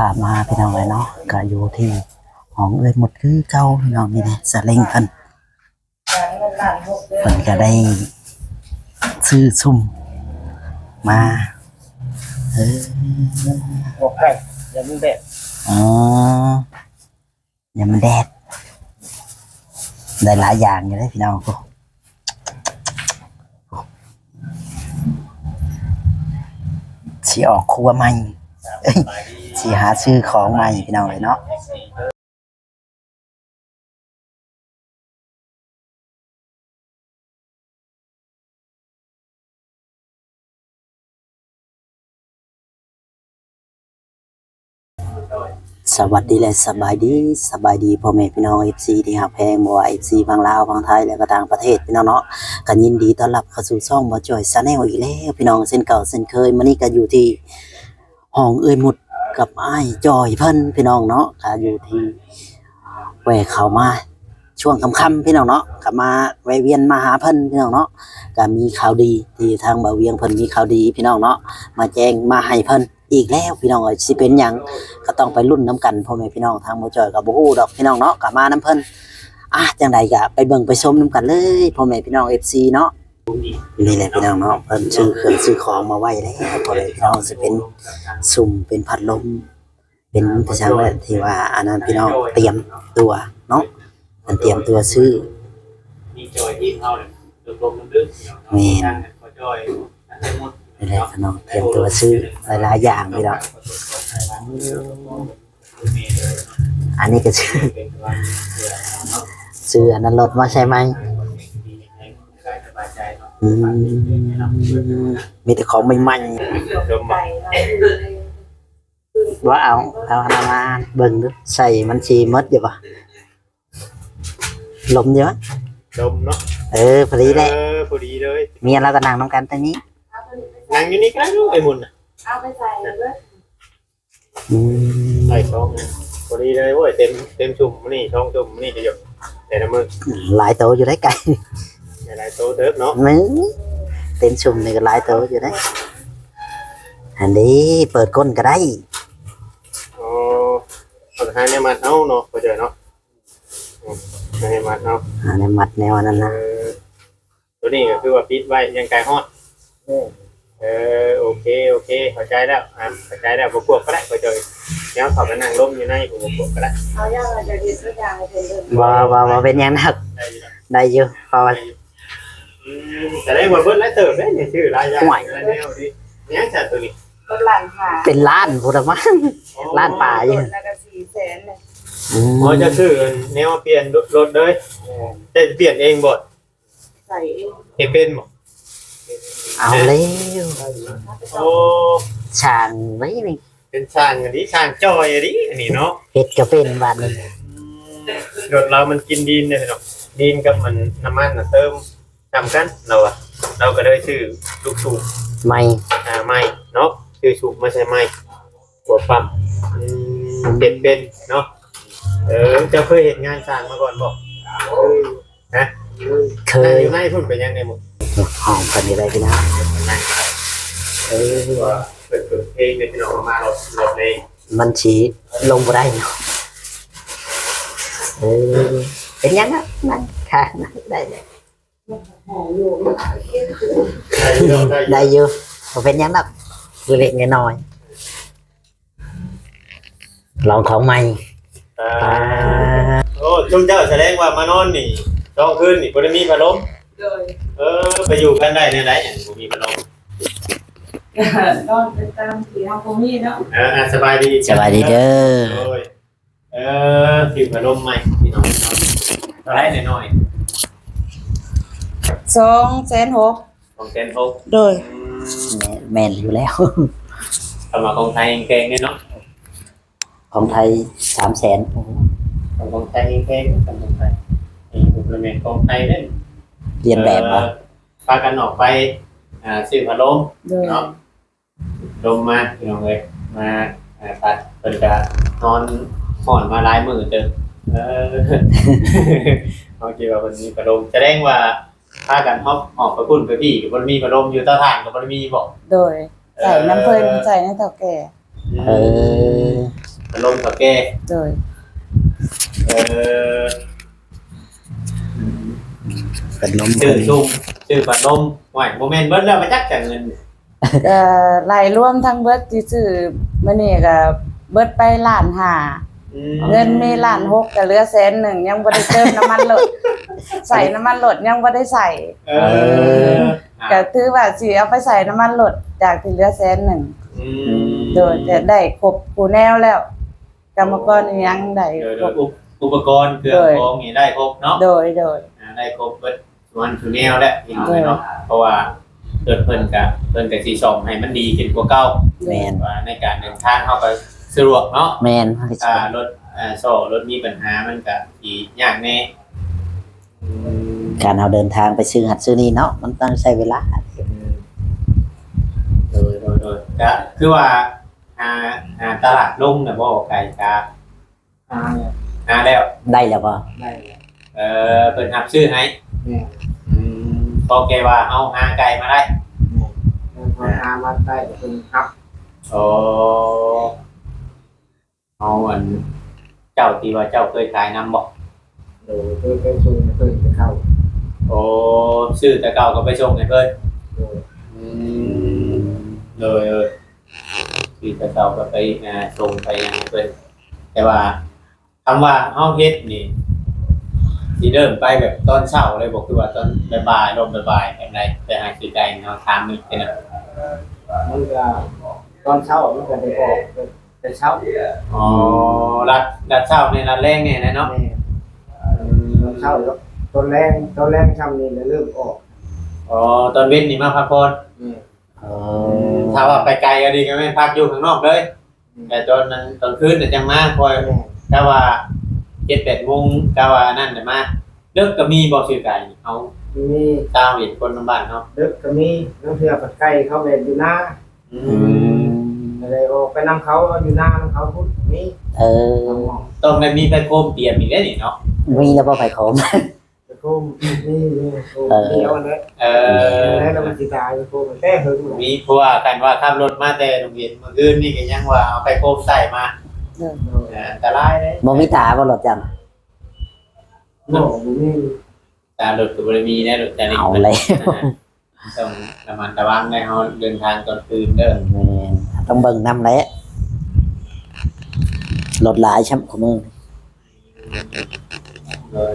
ามาพี่น้องเลยเนาะก็อยู่ที่ห้องเลยหมดคือเก่าพี่น้องนี่แหละสะเล็งเพิ่นก็ได้ซื้อซุ่มมาบอกให้อย่ามึงแดดอ๋ออย่ามันแดดได้หลายอย่างอยู่เลยพี่น้องกูสิออกครัวใหม่สิหาซื้อของใหม่พี่น้องเลยเนาะสวัสดีและสบายดีพ่อแม่พี่น้อง FC ที่ฮักแพงบ่ว่า FC ฝั่งลาวฝั่งไทยและก็ต่างประเทศพี่น้องเนาะก็ยินดีต้อนรับเข้าสู่ช่องบ่จ่อยชาแนลอีกแล้วพี่น้องเช่นเก่าเช่นเคยมื้อนี้ก็อยู่ที่ห้องเอ้ยหมุดกับอ้ายจอยเพิ่นพี่น้องเนาะก็อยู่ที่แวะเข้ามาช่วงค่ำๆพี่น้องเนาะก็มาแวะเวียนมาหาเพิ่นพี่น้องเนาะก็มีข่าวดีที่ทางบ่าวเวียงเพิ่นมีข่าวดีพี่น้องเนาะมาแจ้งมาให้เพิ่นอีกแล้วพี่น้องสิเป็นหยังก็ต้องไปลุ้นน้ำกันพ่อแม่พี่น้องทางบ่จ่อยกับบ่ฮู้ดอกพี่น้องเนาะก็มาน้ำเพิ่นจังใดก็ไปเบิ่งไปชมน้ำกันเลยพ่อแม่พี่น้อง FC เนาะนี่แหละพี่น้องเนาะเพิ่นซื้อเครื่องซื้อของมาไว้แล้วพ่อแม่พี่น้องสิเป็นสุ่มเป็นพัดลมเป็นประชาชนที่ว่าอันนั้นพี่น้องเตรียมตัวเนาะมันเตรียมตัวซื้อมีจอยที่เฮาเนี่ยลมๆลึกๆแม่นพอจอยนี่แหละพี่น้องเตรียมตัวซื้อหลายๆอย่างพี่น้องอันนี้ก็ซื้ออันนั้นรถมาใช่ไหมมีแต่ของใหม่ๆว่าเอามาเบิ่งดูใส่มันชีมดอยู่ป่ะลมเยอะลมเนาะพอดีเลยพอดีเลยเมียเราก็นั่งน้ำกันตรงนี้นั่งอยู่นี่ก็ได้ลูกไอ้มุนเอาไปใส่เลยใส่ช่องพอดีเลยเว้ยเต็มชุ่มนี่ช่องชุ่มนี่จะหยดแต่ละมือหลายโตอยู่ได้ไก่หลายโตเติบเนาะมึงเต็มชุ่มนี่ก็หลายโตอยู่ได้อันนี้เปิดก้นก็ได้อ๋อคนหาเนี่ยมัดเอาเนาะพอเจอเนาะเนี่ยมัดเอาเนี่ยมัดแนวนั้นนะตัวนี้ก็คือว่าปิดไว้ยังไกลฮอดโอเคเข้าใจแล้วเข้าใจแล้วพวกก็ได้พอเจอแล้วเขาไปนั่งล้มอยู่ในพวกก็ได้เอาอย่างไรจะดีสักอย่างเป็นเรื่องว่าเป็นยังนักได้อยู่พอแต่ได้หมดเบิ้ลแล้วเติมได้เนี่ยชื่อรายใหญ่แล้วเนี่ยดิเนี่ยจัดตัวนี้เป็นล้านพูดมั้งล้านป่าอยู่แล้วก็400,000เลยอ๋อจะซื้อแนวเปลี่ยนรถเลยจะเปลี่ยนเองบ่ใส่เองเป็นบ่เอาเลยโอ้ช่างไว้นี่เป็นช่างอันนี้ช่างจอยอันนี้เนาะเฮ็ดก็เป็นวันนี้รถเรามันกินดินเนี่ยเนาะดินกับมันน้ำมันเติมทำกันเราก็เลยชื่อลูกสูบไม่เนาะชื่อสูบไม่ใช่ไม่หัวปั๊มเป็นเนาะจะเคยเห็นงานสร้างมาก่อนบอกนะเคยอยู่ในพุ่นเป็นยังไงหมดห้องกันอะไรพี่นะว่าเปิดเพลงในที่เรามาเราเพลงมันชี้ลงบ่ได้เนาะเป็นยังนะมันค่ะได้อยู่เป็นยังนักคือเล็กน้อยลองของใหม่โอ้จุ่มเจ้าแสดงว่ามานอนนี่ช่องคืนนี่บ่ได้มีพัดลมไปอยู่กันได้ในไหนอย่างบ่มีพัดลมนอนเป็นตามที่เฮาบ่มีเนาะสบายดีเด้อที่พัดลมใหม่พี่น้องเท่าไหร่น้อย260,000โดยแม่นอยู่แล้วทำมาของไทยเก่งเนี่ยเนาะของไทย300,000ของไทยเก่งของไทยอุปกรณ์ของไทยเล่นเรียนแบบเหรอพากันออกไปซื้อพัดลมเนาะลมมาพี่น้องเลยมาตัดเป็นการนอนห่อนมาหลายมื้อเด้โอเคว่าวันนี้พัดลมแสดงว่าพากันฮอบไปพุ่นไปพี่กับมันมีพัดลมอยู่เตาถ่านกับมันมีบ่โดยใส่น้ำเพิ่นใส่ในเตาแก่ เฒ่าแก่ โดย เออ เป็นลม ชื่อซุ่มชื่อขนมหวายโมเมนต์เบิดแล้วมาจักจากเงิน รายรวมทั้งเบิดที่ซื้อมื้อนี้ก็เบิดไป1.5 ล้าน เงินมี1.6 ล้านก็เหลือ100,000ยังบ่ได้เติมน้ำมันรถใส่น้ำมันรถยังบ่ได้ใส่ เออ ก็ถือว่าสิเอาไปใส่น้ำมันรถจากที่เหลือ100,000 อืม โดยจะได้ครบผู้แนวแล้วกรรมกรยังได้ เดี๋ยว ครบ อุปกรณ์เครื่องของนี่ได้ครบเนาะ โดย ได้ครบเบิดส่วนคือแนวและพี่น้องเนาะเพราะว่าเพิ่นก็สิซ่อมให้มันดีขึ้นกว่าเก่า แมน ว่าในการเดินทางเฮาก็สะดวกเนาะ แมน รถรถมีปัญหามันก็สิยากแน่อืม การเอาเดินทางไปซื้อหัดซื้อนี่เนาะมันต้องใช้เวลา โดยก็คือว่าตลาดลงน่ะบ่ไกลกะแล้ว ได้แล้วป่ะ ได้เลย เพิ่นรับซื้อให้ เนี่ย พอแกว่าเอาหาไก่มาได้ พอทามาได้เป็นครับ โอ้เอาอันเจ้าที่ว่าเจ้าเคยขายน้ำบ่ โดยเพื่อไปชูเพื่อไปเข้า โอ้ซื้อแต่เก่าก็ไปส่งให้เพิ่น โดย เลยซื้อแต่เก่าก็ไปส่งไปยังให้เพิ่นแต่ว่าคำว่าเฮาเฮ็ดนี่สิเริ่มไปแบบตอนเช้าเลยบ่คือว่าตอนบ่ายๆลมบ่ายๆแบบใดแต่หากสิไก่เฮาถามมึงแค่นั้น มันก็ตอนเช้ามันก็ได้ออกแต่เช้า อ๋อรัดเช้านี่รัดแรงนี่นะเนาะ แม่ตอนเช้าแล้วตอนแรงช่ำนี่เลยเริ่มออก อ๋อตอนเว้นนี่มาพักผ่อน ถ้าว่าไปไกลก็ดีก็ไม่พักอยู่ข้างนอกเลยแต่ตอนคืนเนี่ยจังมาคอยถ้าว่า7-8 โมงถ้าว่านั่นน่ะมาเลิกก็มีบ่ซื้อไก่เอา มี ตามเห็นคนบ้านเนาะ ดึกก็มีน้ำเทือกใกล้เขาเลยอยู่หน้าอะไรออกไปนำเขาอยู่หน้าน้ำเขาพูดมี ต้องได้มีไฟโคมเตรียมอีกแล้วนี่เนาะ มีแล้วป่ะไฟโคม ไปโคมนี่เดียวอันนี้แล้วมันสิตายไปโคมแต่หึง มีเพราะว่ากันว่าขับรถมาแต่โรงเรียนมื้ออื่นนี่ก็ยังว่าเอาไฟโคมใส่มาอันตรายเลย บ่มีตาบ่หลดจัง โง่มี ตารถก็บ่ได้มีแน่รถแต่นี่ เอาแล้ว ต้องระมัดระวังในเฮาเดินทางตอนคืนเด้อ แม่นต้องเบิ่งนำแหละรถหลายช่ำของมึง เลย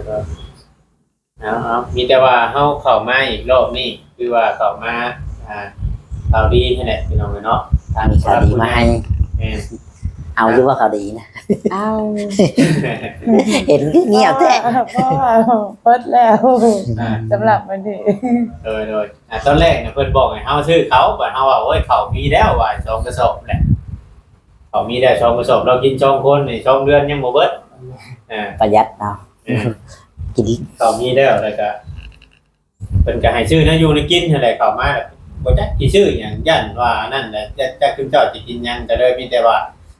เอามีแต่ว่าเฮาเข้ามาอีกรอบนี้คือว่าเข้ามาข่าวดีแค่ไหนพี่น้องเนาะ มีข่าวดีมาให้ แม่น เอาอยู่ว่าข่าวดีนะ เอา เห็นเงียบแท้ เพราะว่าเปิดแล้วสำหรับวันนี้ เลยตอนแรกเนี่ยเพิ่นบอกให้เฮาซื้อเขาบัดเฮาว่าโอ้ยเขามีแล้วว่า2กระสอบแหละเขามีได้2กระสอบเรากิน2คนนี่2เดือนยังบ่เบิด ประหยัดเนาะกิน เขามีแล้วแล้วก็เพิ่นก็ให้ซื้อนะอยู่ในกินนั่นแหละเข้ามาแล้วบ่จักสิซื้อหยังยันว่านั่นแหละจะคุณเจ้าสิกินหยังก็เลยมีแต่ว่า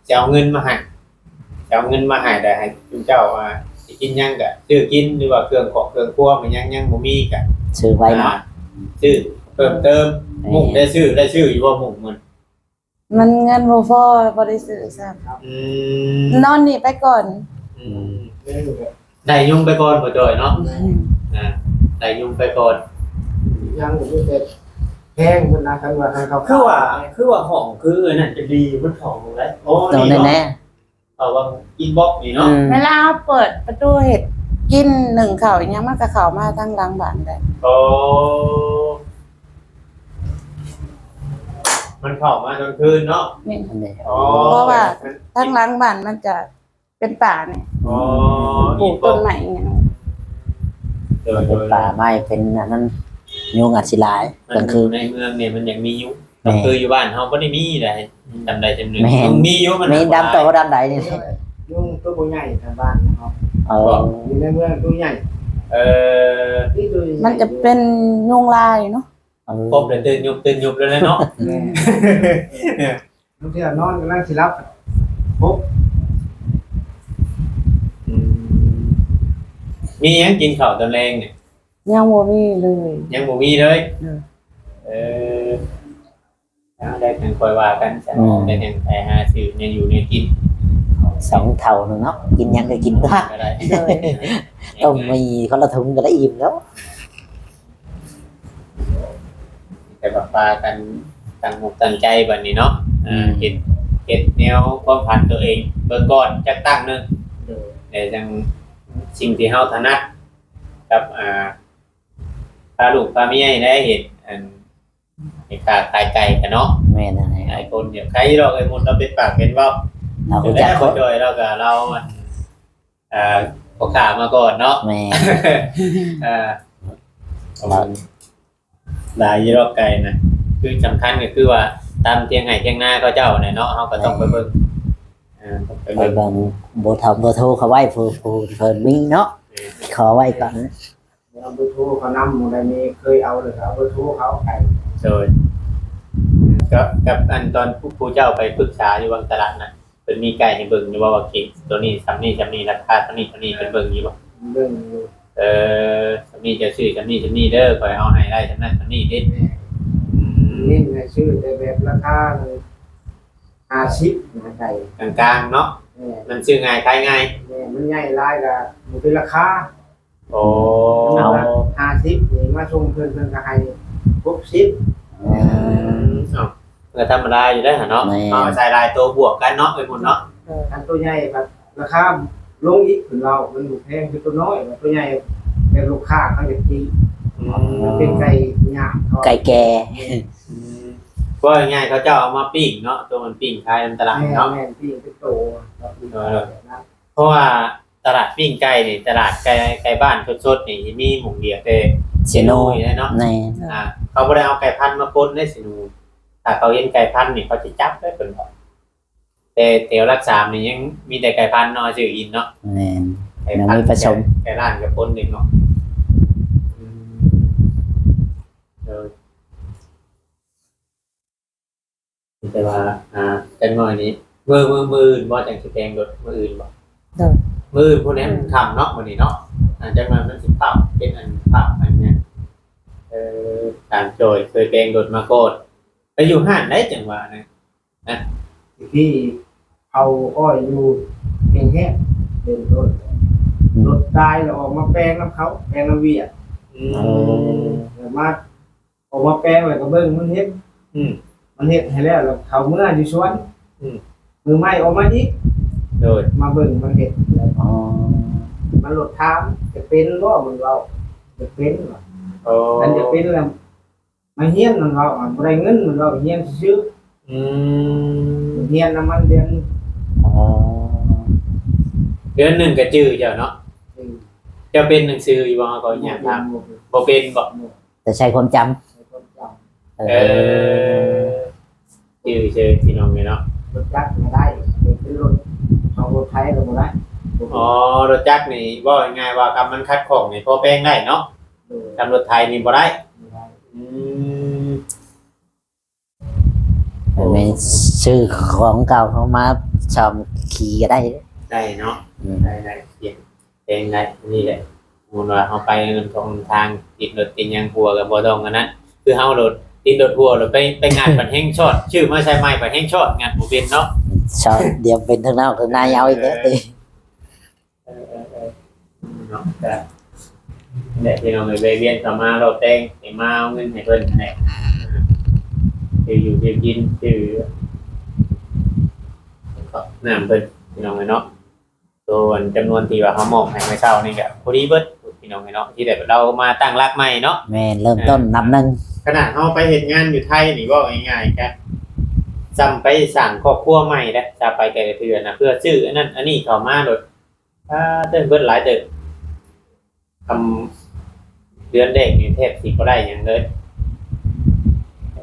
จะเอาเงินมาให้ได้ให้คุณเจ้าว่าสิกินหยังก็ซื้อกินหรือว่าเครื่องของเครื่องครัวมันยังบ่มีก็ ซื้อไว้เนาะ ซื้อเพิ่มเติมมุกได้ซื้ออยู่ว่ามุกมัน มันเงินบ่พอบ่ได้ซื้อซ้ำนอนนี่ไปก่อน ได้ยุ่งไปก่อนบ่จ่อยเนาะได้ยุ่งไปก่อน ยังอยู่เสร็จแห้งคนนะคันว่าเขา คือว่าห้องคือนั่นจะดีมันห้องแล้วโอ้ โดนแน่ เอาว่าอินบ็อกซ์นี่เนาะ เวลาเปิดประตูเห็ดกินหนึ่งข้าวยังมันก็เข้ามาทางหลังบ้านได้ โอ้มันเข้ามาตอนคืนเนาะ นี่ ๆนี่ อ๋อ เพราะว่าทางหลังบ้านมันจะเป็นป่าเนี่ย อ๋อ ปลูกต้นไม้อย่างเงี้ย เป็นป่าไม้เป็นอันนั้นยุงอัดสิหลาย มั กลาน งคืน ในเมืองเนี่ยมันยังมีอยู่ แม่ คืออยู่บ้านเฮาบ่ได้มีได้จำได้จำหนึ่ง แม่ มีอยู่มัน มีดำโตดำใดนี่ ยุ่งตัวใหญ่ทางบ้านนะครับ อยู่ในเมืองตัวใหญ่ ที่ตัว มันจะเป็นยุงลายเนาะ ครบเลยตื่นยุบแล้วนะเนาะ บางทีนอนกำลังสิรับปุ๊บ มียังกินข้าวตอนแรงเนี่ย ยังบ่มีเลย ยังบ่มีเลย เอาได้กันคอยว่ากันจะได้กันไปหาซื้อเนี่ยอยู่เนี่ยกิน สองเท่านึงเนาะกินหยังก็กินได้ ก็ได้ โดย ต้มมีคนละถุงก็ได้อิ่มแล้ว แต่แบบปลากันตั้งอกตั้งใจแบบนี้เนาะเห็ดแนวความฝันตัวเองเบิ่งก่อนจักตั้งหนึง โดย แต่จังสิ่งที่เฮาถนัดกับพาลูกพาเมียได้เห็ดเห็ดขาขายไก่กันเนาะ แม่นอะไร หลายคนเดี๋ยวใครเราเคยมุดเราเป็นปากเป็นเว้า เรา เดี๋ยว จะ ได้ ค คน นโดยเราก็เราพอขามาก่อนเนาะ แม่ หลายยี่รอบไก่นะคือสำคัญก็คือว่าตามเทียงไห่เทียงหน้าเขาเจ้าเนี่ยเนาะเขาก็ต้องไปเบิ่งต้องไป ไป เบิ่ง เบิ่งโบทอมโบโทรเขาไว้ผู้เพิ่นมีเนาะขอไว้ก่อน เอาเบอร์โทรเขานำอะไรนี้เคยเอาเลยเอาเบอร์โทรเขาไก่ โดยกับอันตอนผู้เจ้าไปปรึกษาอยู่บางตลาดนะเป็นมีไก่ให้เบิ่งอยู่ว่าเก่งตัวนี้ซ้ำนี่ราคาตัวนี้เป็นเบิ่งอยู่บ่ เรื่องอยู่ ซ้ำนี่จะซื้อซ้ำนี่เด้อคอยเอาให้ได้ซ้ำนั้นซ้ำนี่เด้ นี่ในชื่อในแบบราคาเลย50นะไก่ กลางๆเนาะ เนี่ย มันซื้อง่ายขายง่าย เนี่ยมันใหญ่หลายก็มันเป็นราคา โอ้ เอา50นี่มาส่งเพิ่นก็ให้60 ก็ธรรมดาอยู่ได้เนาะเอาใส่ลายตัวบวกกันเนาะหมดเนาะ อันตัวใหญ่แบบราคาลงอีกถึงเรามันอยู่แพงคือตัวน้อยตัวใหญ่เป็นลูกค้าเขาจะตีมันเป็นไก่หยาบ ไก่แก่ ก็ง่ายเขาเจ้าเอามาปิ้งเนาะตัวมันปิ้งขายในตลาดเนาะ แม่ที่เป็นโต เพราะว่าตลาดปิ้งไก่นี่ตลาดไก่บ้านสดๆนี่มีหมูเดียวแต่เซโนอยู่เนาะ ใน เขาบ่ได้เอาไก่พันธุ์มาปนในเซโนถ้าเขาเห็นไก่พันธุ์นี่เขาจะจับได้เพิ่นบอกแต่แถวรักษานี่ยังมีแต่ไก่พันธุ์เนาะชื่ออินเนาะ แม่น ไก่พันธุ์ไก่ร้านกับปนเองเนาะแต่ว่าจังหน่อยนี้มือบ่จังสิแพงรถมืออื่นบ่ โดย มือพวกนี้มันทำเนาะมื้อนี้เนาะจังหน่อยมันสิภาพเป็นอันภาพอันเนี้ยตามโดยเคยแพงรถมาโกดไปอยู่ห้านได้จังหวะนะ ที่เอาอ้อยอยู่เพียงแค่เป็นรถตายแล้วออกมาแปลงน้ำเขาแปลงน้ำเวียดแล้วมาออกมาแปลงไว้กับเบิ้งมันเฮ็ดให้แล้วเขาเมื่ออยู่ชวนมือไม้ออกมาอีก โดย มาเบิ่งมันเฮ็ด อ๋อ มันหลดถามจะเป็นบ่มันเราจะเป็นบ่ โอ้ มันจะเป็นแล้วมาเฮียนมันเราบ่ได้เงินมันเราเฮียนซื้อเฮียนน้ำมันเดือน อ๋อ เดือนหนึ่งก็จื้อเจ้าเนาะจะเป็นหนังสืออยู่บ่ก็อยากถามบ่เป็นบ่ แต่ใช้ความจำ จื้อเชิญพี่น้องเนาะ รถจักรมาได้เป็นรถเอารถไทยก็บ่ได้ อ๋อรถจักรนี่บ่ง่ายว่ากำมันคัดของนี่พอแป้งได้เนาะกำรถไทยนี่บ่ได้อืม ไม่ซื้อของเก่าเขามาชอมขี่ก็ได้ ได้เนาะได้เขียนเพลงได้นี่แหละมูลว่าเฮาไปเงินทางติดรถติดยังหัวก็บ่ต้องอันนั้นคือเฮารถติดรถหัวแล้วไปงานบันแห้งช็อตชื่อมาใช้ไม้บันแห้งช็อตงานบ่เป็นเนาะ ชอบเดี๋ยวเป็นทางนอกทางในเอาอีกแล้วตี เนาะแต่เด็กที่เราไปเวียนต่อมาเราแต่งให้มาเอาเงินให้เพิ่นแหละคืออยู่ที่กินคือก็น้ำเพิ่นพี่น้องเนาะตัวจำนวนที่ว่าเขามอบให้เมื่อเช้านี่ก็พอดีเบิดพี่น้องเนาะที่แบบเรามาตั้งรักใหม่เนาะ แม่เริ่มต้นนับหนึ่ง ขนาดเฮาไปเฮ็ดงานอยู่ไทยนี่ว่าง่ายๆครับจำไปสั่งครอบครัวใหม่แล้วจะไปแต่ละเทื่อนะเพื่อซื้ออันนั้นอันนี้เข้ามาโดดเติมเบิดหลายเติบทำเดือนแรกนี่แทบสิบ่ได้หยังเลย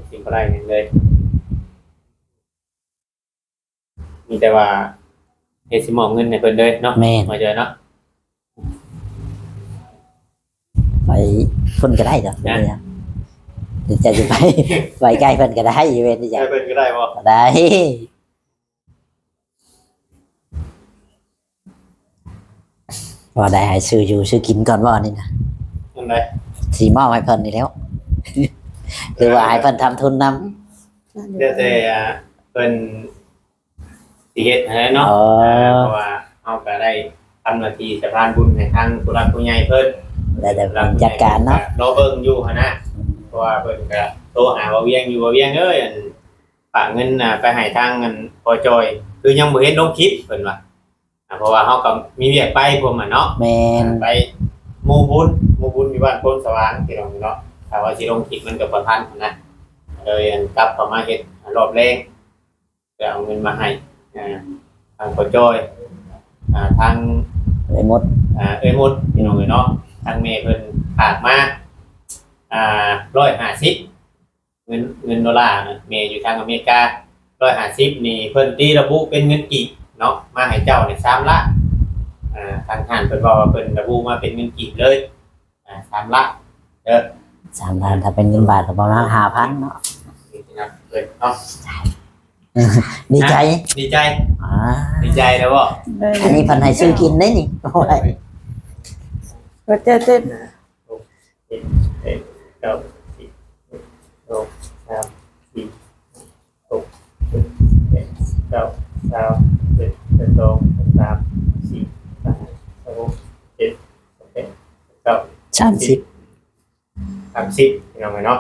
สิบ่ได้หยังเลยมีแต่ว่าเฮ็ดสิมอบเงินให้เพิ่นเลยเนาะ แม่ มาเจอเนาะ ไปพุ่นก็ได้เด้อเดี๋ยวจะไปไปใกล้เพิ่นก็ได้อยู่เว้นที่จะ ให้เพิ่นก็ได้บ่ ได้ว่าได้ให้ซื้ออยู่ซื้อกินก่อนว่านี่นะ อันใด สีมอบให้เพิ่นนี่แล้ว หรือว่าให้เพิ่นทำทุนน เดี๋ยวแต่เพิ่น สิเฮ็ดให้เนาะ อ๋อ เพราะว่าเฮาก็ได้ทำหน้าที่สะพานบุญให้ทางผู้หลักผู้ใหญ่เพิ่น แล้วแต่ผมจัดการเนาะ รอเบิ่งอยู่หั่นนะเพราะว่าเพิ่นก็โทรหาว่าเวียงอยู่ว่าเวียงเอ้ยอันฝากเงินไปให้ทางอันพอจอย คือยังบ่เห็นลงคลิปเพิ่นว่าเพราะว่าเฮาก็มีเวียกไปพวกมันเนาะ แม่น ไปหมู่บุญอยู่บ้านโพนสว่างพี่น้องเนาะถ้าว่าสิลงคลิปมันก็บ่ทันนะเลยอันกลับเข้ามาเฮ็ดรอบแรงจะเอาเงินมาให้ทางพอจอยทาง เลยหมด เอ้ยมุดพี่น้องเนาะทางเมย์เพิ่นฝากมา150เงินดอลลาร์นะเมย์อยู่ทางอเมริกา150นี่เพิ่นตีระบุเป็นเงินกีบเนาะมาให้เจ้านี่3ล้านทางท่านเพิ่นบอกว่าเพิ่นระบุมาเป็นเงินกีบเลย3ล้าน3 ล้านถ้าเป็นเงินบาทก็ประมาณ 5,000 เนาะ นี่นะครับเพิ่นเนาะ ดีใจ ดีใจ อ่า ดีใจแล้วบ่ อันนี้เพิ่นให้ซื้อกินได้นี่โอ้ย ก็จะเต้น 9 10 6 3 4 6 7 9 10 11 12 13 14 15 16 17 18 30 30พี่น้องเนาะ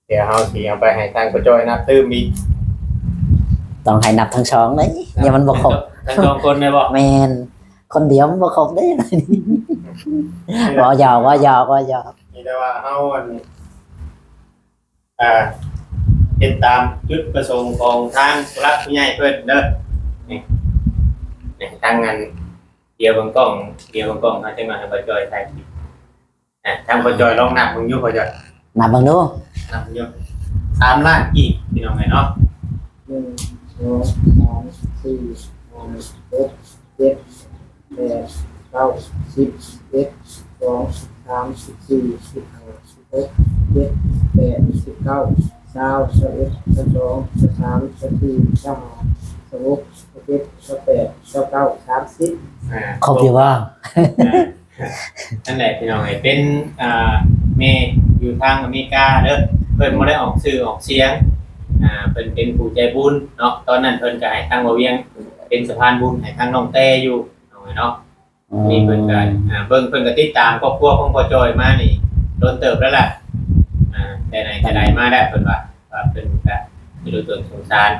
เดี๋ยวเฮาสิเอาไปให้ทางกระจอยนับตื้มอีก ต้องให้นับทั้งช่องเลยอย่ามันบ่ครบ ทั้งสองคนได้บ่ แม่นคนเดียวมันบ่ครบได้บ่หยอกว่าหยอกว่าหยอก นี่แต่ว่าเฮาอันติดตามจุดประสงค์ของทางผู้หลักผู้ใหญ่เพิ่นเด้อนี่ทางงานเดียวบางกล้องเฮาจะมาให้กระจอยถ่ายคลิปทางกระจอยลองนับมึงอยู่กระจอย นับเบิ่งดู นับมึงอยู่3ล้านกี่พี่น้องเนาะ 1 2 3 4 5 6 7 8 9 10 11 12 13 14 15 16 17 18 19 20 21 22 23 24 25 26 27 28 29 30 ครบอยู่บ่ นั่นแหละพี่น้องเป็นเมย์อยู่ทางอเมริกาเด้อเพิ่นบ่ได้ออกชื่อออกเสียงเพิ่นเป็นผู้ใจบุญเนาะตอนนั้นเพิ่นก็ให้ทางบ่เวียงเป็นสะพานบุญให้ทางน้องเต้อยู่เนาะนี่เพิ่นก็เบิ่งเพิ่นก็ติดตามครอบครัวของพ่อจอยมานี่โดนเติบแล้วล่ะแต่ไหนแต่ใดมาได้เพิ่นว่าเพิ่นก็สิรู้ตัวสงสาร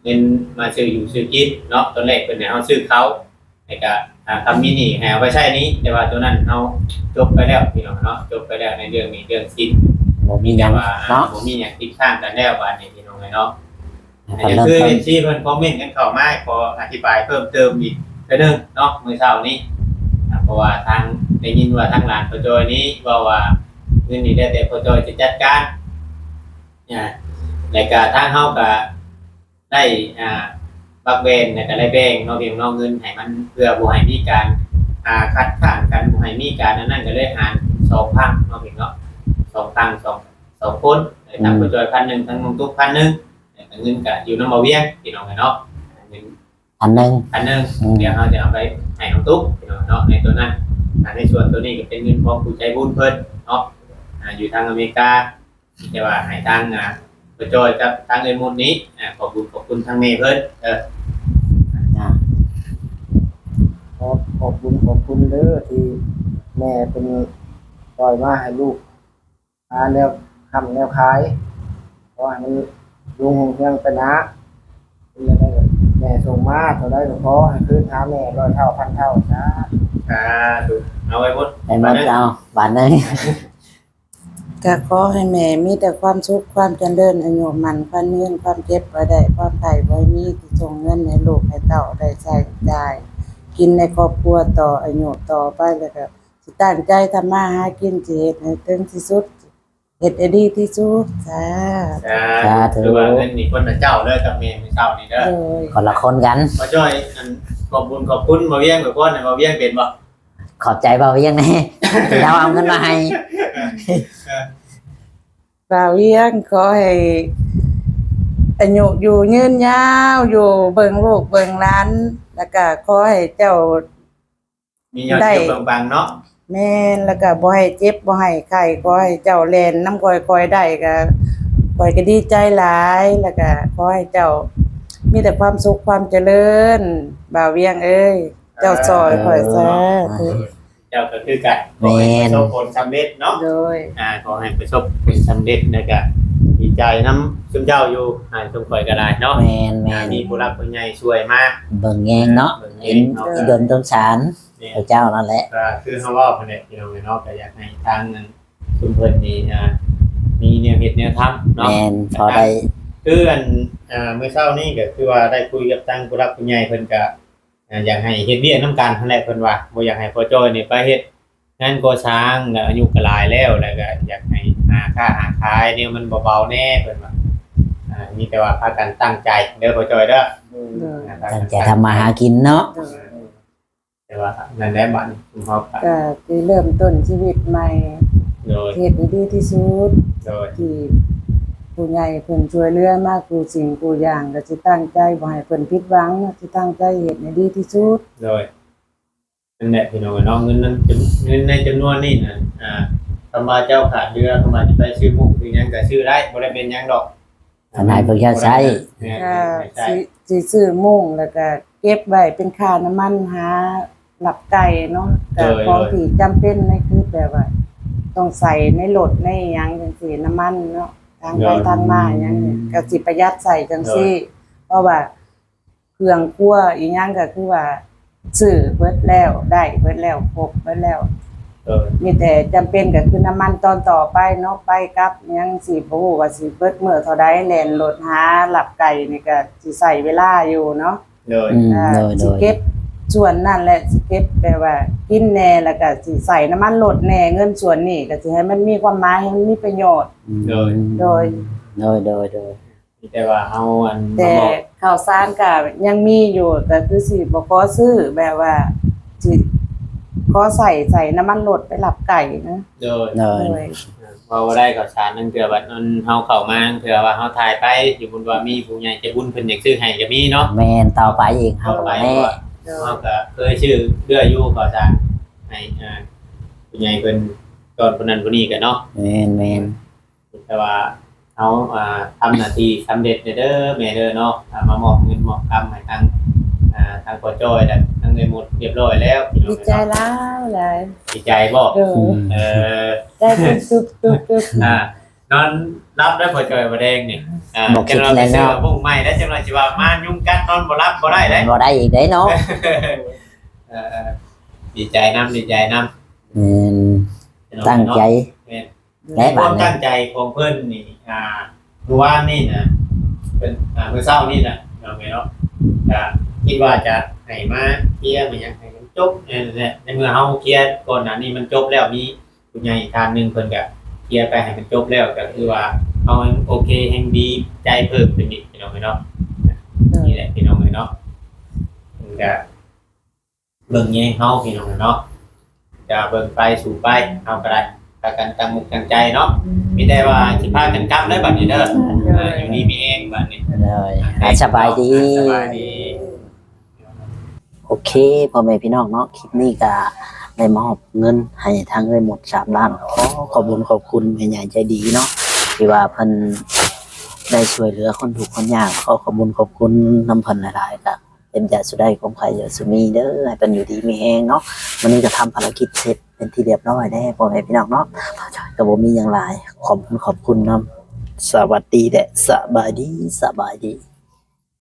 เงินมาซื้ออยู่ซื้อกินเนาะตอนแรกเพิ่นให้เฮาซื้อเขาแล้วก็ทำมินิให้เอาไปใช้นี้แต่ว่าตัวนั้นเฮาจบไปแล้วพี่น้องเนาะจบไปแล้วในเรื่องนี้เรื่องสิ้น บ่มีหยัง ว่า เนาะ ผมมีอย่างติดข้างกันแล้ววันนี้พี่น้องเนาะ เพิ่น อัน เริ่ม คือ ต้น ที่เพิ่นคอมเมนต์กันเข้ามาขออธิบายเพิ่มเติมอีกนึงเนาะมื้อเช้านี้เพราะว่าทางได้ยินว่าทางหลานพ่อจอยนี้ว่าเรื่องนี้ได้แต่พ่อจอยจะจัดการในการทางเฮาก็ได้บักเบนแล้วก็ได้แบ่งเนาะเพียงเนาะเงินให้มันเพื่อบ่ให้มีการคัดค้านกันบ่ให้มีการนั้นก็เลยหาร2พันเนาะเพียงเนาะ2พัน2คนทางพ่อจอย1,000ทางน้องตุ๊ก1,000เงินก็อยู่นำบ่เวียงพี่น้องเนาะเงิน 1,000เดี๋ยวเราจะเอาไปให้น้องตุ๊กเนาะในตัวนั้นในส่วนตัวนี้ก็เป็นเงินของผู้ใจบุญเพิ่นเนาะอยู่ทางอเมริกาแต่ว่าให้ทางกระจอยกับทางเงินมูลนี้ขอบคุณทางเมย์เพิ่นขอบคุณเด้อที่แม่เป็นปล่อยมาให้ลูกหาแนวคำแนวขายเพราะให้มันลุงหงเพียงไปนะเป็นอะไรก็แม่ส่งมาเท่าได้ก็พอให้คืนหาแม่100 เท่า1,000 เท่านะ ถูกเอาไว้หมด ให้หมดเอาบาทนึง ก็ขอให้แม่มีแต่ความสุขความเจริญอายุมันความยืนความเจ็บบ่ได้ความไข้บ่มีที่ส่งเงินให้ลูกให้เต้าได้ใช้ได้กินในครอบครัวต่ออายุต่อไปแล้วก็สิตั้งใจทำมาหากินสิเฮ็ดให้ถึงที่สุดเฮ็ดให้ดีที่สุดจ้า คือว่าเงินนี่คนละเจ้าเด้อกับเมย์เจ้านี่เด้อ เลย คนละคนกัน พ่อจ้อยขอบคุณบ่เวียงกับคนบ่เวียงเป็นบ่ ขอบใจเบายังไงเราเอาเงินมาให้ บ่าวเลี้ยงขอให้อายุอยู่ยืนยาวอยู่เบิ่งลูกเบิ่งหลานแล้วก็ขอให้เจ้า มียอดเยี่ยมบางๆเนาะ แม่นแล้วก็บ่ให้เจ็บบ่ให้ไข้ขอให้เจ้าแล่นน้ำค่อยๆได้ก็ค่อยก็ดีใจหลายแล้วก็ขอให้เจ้า มีแต่ความสุขความเจริญบ่าวเวียงเอ้ยเจ้าซอยข่อยซะ เจ้าก็คือกันขอให้ประสบผลสำเร็จเนาะ โดย ขอให้ประสบผลสำเร็จนะครับดีใจน้ำซุมเจ้าอยู่ซุมข่อยก็ได้เนาะ แม่นแม่น มีผู้รักผู้ใหญ่ช่วยมาก เบิ่งแยงเนาะ บิ่ง เห็น เนาะ อีดนต้นสาร เนี่ย พระเจ้านั่นแหละ ก็คือเขาว่าเพิ่นเนี่ยพี่น้องเนาะก็อยากให้ทางนั้นซุมเพิ่นนี่มีแนวเฮ็ดแนวทำเนาะ แม่นพอได้ คืออันเมื่อเช้านี้ก็คือว่าได้คุยกับทางผู้รักผู้ใหญ่เพิ่นก็อยากให้เฮ็ดเวียกนํกันนั่นแหละเพิ่นว่าบ่อยากให้พ่อจ้อยนี่ไปเฮ็ดงานก่อสร้างแล้วอายุก็หลายแล้วก็อยากให้หาค้าหาขายเนี่ยมันเบาๆแน่เพิ่นว่ามีแต่ว่าพากันตั้งใจเด้อพ่อจ้อยเด้อ โดย ตั้งใจทำมาหากินเนาะ โดย แต่ว่านั่นแหละบัดนี้ผมเฮาก็ ก็สิเริ่มต้นชีวิตใหม่ โดย เฮ็ดให้ดีที่สุด โดย ที่ผู้ใหญ่เพิ่นช่วยเหลือมากผู้สิ่งผู้อย่างก็สิตั้งใจบ่ให้เพิ่นผิดหวังสิตั้งใจเฮ็ดให้ดีที่สุด โดยนั่นแหละพี่น้องเนาะเงินนั้นเงินในจำนวนนี่น่ะคำว่าเจ้าขาดเรือคำว่าจะไปซื้อมุกคือหยังก็ซื้อได้บ่ได้เป็นหยังดอก ทนายเพิ่นจะใช้ ก็สิซื้อมุ้งแล้วก็เก็บไว้เป็นค่าน้ำมันหาหลับไก่เนาะก็ของที่จำเป็นในคือแบบว่า ต้องใส่ในรถในหยังจังซี่น้ำมันเนาะทางไปทางมาหยังนี่ก็สิประหยัดใส่จังซี่ เพราะว่าเครื่องครัวอีหยังก็คือว่าซื้อเบิดแล้วได้เบิดแล้วครบเบิดแล้ว มีแต่จำเป็นก็คือน้ำมันตอนต่อไปเนาะไปกับยังสิบ่ฮู้ว่าสิเบิดมื้อเท่าใดแล่นรถหาหลับไก่นี่ก็สิใช้เวลาอยู่เนาะ โดย โดยโด สิ ย เก็บส่วนนั่นแหละสิเก็บแปลว่ากินแหน่แล้วก็สิใส่น้ำมันรถแหน่เงินส่วนนี้ก็สิให้มันมีความหมายให้มันมีประโยชน์ โดย โดยโดย มีแต่ว่าเฮาอัน แต่ บอก ข้าวสารก็ยังมีอยู่แต่คือสิบ่ขอซื้อแบบว่าสิขอใส่น้ำมันรถไปหลับไก่นะ โดย โดย โดย ว่าบ่ได้ก็สารนั่นเถื่อว่านั้นเฮาเข้ามาเถื่อว่าเฮาถ่ายไปอยู่บนว่ามีผู้ใหญ่ใจบุญเพิ่นอยากซื้อให้ก็มีเนาะ แม่นต่อไปอีกเฮา เข้า ก็ ไป แน่ ว่าเฮาก็เคยชื่อเรืออยู่ก็สารให้ผู้ใหญ่เพิ่นตอนคนนั้นคนนี้กันเนาะ แม่น แต่ว่าเขาทำหน้าที่สำเร็จเด้อแม่เด้อเนาะมามอบเงินมอบคำให้ทางทางปจอยและทางเงินหมดเรียบร้อยแล้วพี่น้อ ดี ง ใจ เนาะ หลาย ดีใจบ่ เออ เออ ได้ตุ๊บนอนรับได้ปจอยบ่แดงนี่จังเราไปซื้อพวกใหม่แล้วจังเราสิว่ามายุ่งกันนอนบ่รับบ่ได้เด้ บ่ได้อีกเด้เนาะ ดีใจนำดีใจนำ แม่นตั้งใจ ในความตั้งใจของเพิ่นนี่เมื่อวานนี่นะเป็นเมื่อเช้านี่นะเราไงเนาะก็คิดว่าจะให้มาเคลียร์มันยังให้มันจบเนี่ยในเมื่อเฮาเคลียร์ก่อนหน้านี้มันจบแล้วมีผู้ใหญ่อีกทางนึงเพิ่นก็เคลียร์ไปให้มันจบแล้วก็คือว่าเฮาโอเคแห่งดีใจเพิ่มขึ้นอีกพี่น้องเนาะนี่แหละพี่น้องเนาะเพิ่นก็เบิ่งแยงเฮาพี่น้องเนาะจะเบิ่งไปสู่ไปเฮาก็ได้พากันตั้งมุกตั้งใจเนาะมีแต่ว่าสิพากันกลับได้บัดนี้เด้ออยู่นี่มีเองบัดนี้ เลยสบายดี สบายดี โอเคพ่อแม่พี่น้องเนาะคลิปนี้ก็ได้มอบเงินให้ทางเงินหมด3 ล้านขอบคุณแม่ใหญ่ใจดีเนาะที่ว่าเพิ่นได้ช่วยเหลือคนทุกข์คนยากขอบคุณนำเพิ่นหลายๆก็เป็นใจสุดได้ของใครอย่าสุมีเด้อให้เป็นอยู่ดีมีแฮงเนาะวันนี้ก็ทำภารกิจเสร็จเป็นที่เรียบร้อยแล้วพ่อแม่พี่น้องเนาะก็บ่มีหยังหลายขอบคุณนำสวัสดีและสบายดี